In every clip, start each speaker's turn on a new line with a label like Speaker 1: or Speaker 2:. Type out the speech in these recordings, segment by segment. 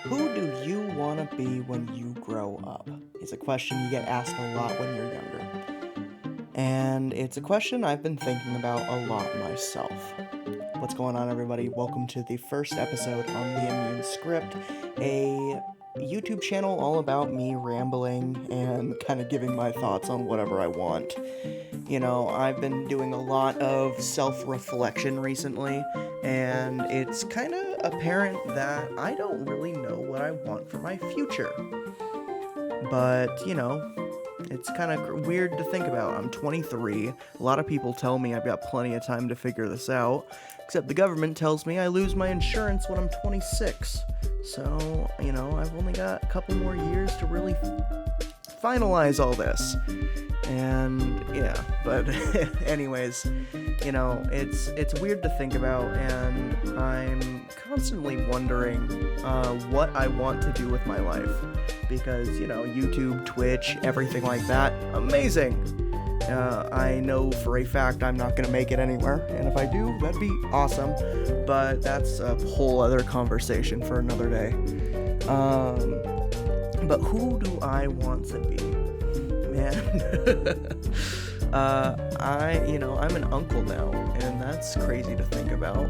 Speaker 1: Who do you want to be when you grow up? It's a question you get asked a lot when you're younger. And it's a question I've been thinking about a lot myself. What's going on, everybody? Welcome to the first episode on the Immune Script, a YouTube channel all about me rambling and kind of giving my thoughts on whatever I want. I've been doing a lot of self-reflection recently, and it's kind of apparent that I don't really know what I want for my future. But, it's kind of weird to think about. I'm 23. A lot of people tell me I've got plenty of time to figure this out, except the government tells me I lose my insurance when I'm 26. So, I've only got a couple more years to really finalize all this. And yeah, but anyways, it's weird to think about, and I'm constantly wondering what I want to do with my life, because YouTube, Twitch, everything like that, amazing. I know for a fact I'm not gonna make it anywhere, and if I do, that'd be awesome, but that's a whole other conversation for another day. But who do I want to be? Man. I'm an uncle now, and that's crazy to think about.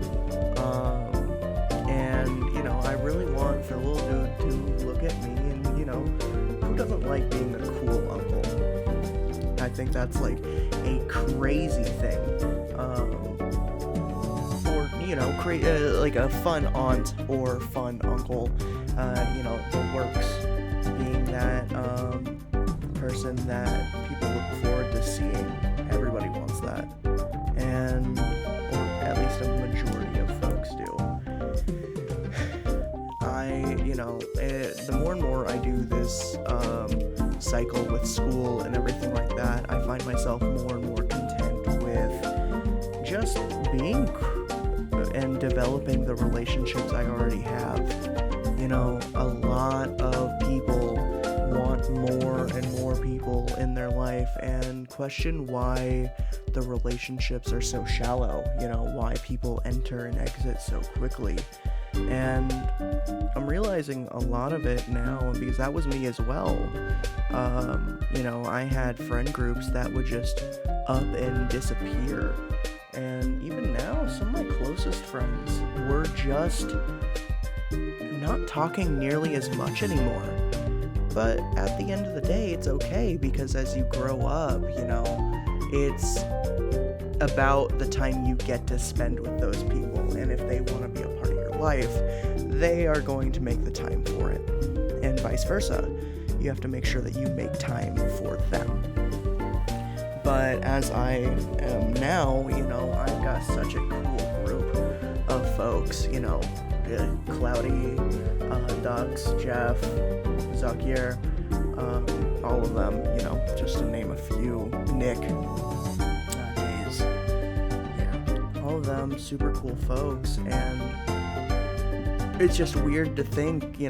Speaker 1: I really want for little dude to look at me and, who doesn't like being a cool uncle? I think that's like a crazy thing. Like a fun aunt or fun uncle, the works being that, person that people look forward to seeing. Everybody wants that, or at least a majority of folks do. The more and more I do this cycle with school and everything like that, I find myself more and more content with just being and developing the relationships I already have. A lot of people want more and more people in their life and question why the relationships are so shallow, why people enter and exit so quickly. And I'm realizing a lot of it now, because that was me as well. I had friend groups that would just up and disappear. And even now, some of my closest friends were just not talking nearly as much anymore. But at the end of the day, it's okay, because as you grow up, it's about the time you get to spend with those people. And if they want to be a part of your life, they are going to make the time for it. And vice versa. You have to make sure that you make time for them. But as I am now, I've got such a cool group of folks, Cloudy, Dux, Jeff, Zakir, all of them, just to name a few, Nick, Days, yeah, all of them super cool folks, and it's just weird to think,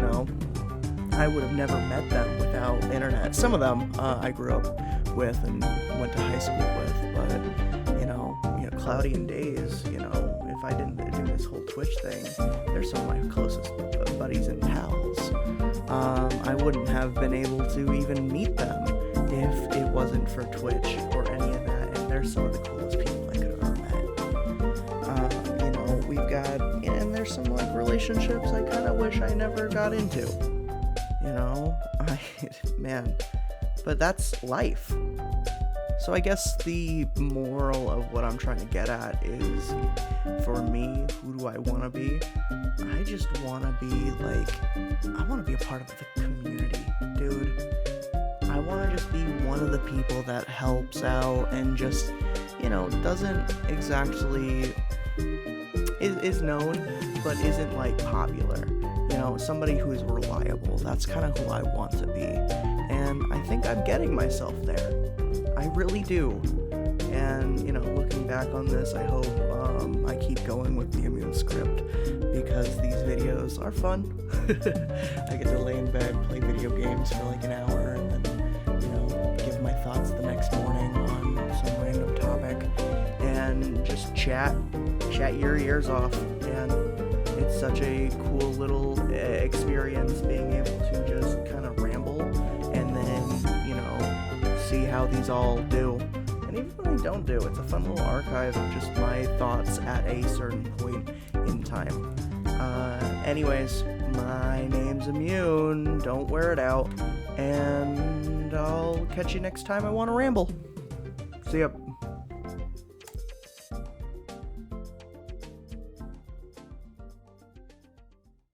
Speaker 1: I would have never met them without internet. Some of them I grew up with and went to high school with, but, Cloudy and Days, if I didn't do this whole Twitch thing, they're some of my closest buddies and pals. I wouldn't have been able to even meet them if it wasn't for Twitch or any of that, and they're some of the coolest people I could have ever met. We've got, and there's some, relationships I kind of wish I never got into, but that's life. So I guess the moral of what I'm trying to get at is, for me, who do I want to be? I just want to be, I want to be a part of the community, dude. I want to just be one of the people that helps out and just, doesn't exactly, is known, but isn't, popular. Somebody who is reliable. That's kind of who I want to be. And I think I'm getting myself there. I really do. And, looking back on this, I hope I keep going with the Immune Script, because these videos are fun. I get to lay in bed, play video games for an hour, and then, give my thoughts the next morning on some random topic, and just chat your ears off. And it's such a cool little experience how these all do. And even when they don't do, it's a fun little archive of just my thoughts at a certain point in time. Anyways, my name's Immune, don't wear it out, and I'll catch you next time I want to ramble. See ya.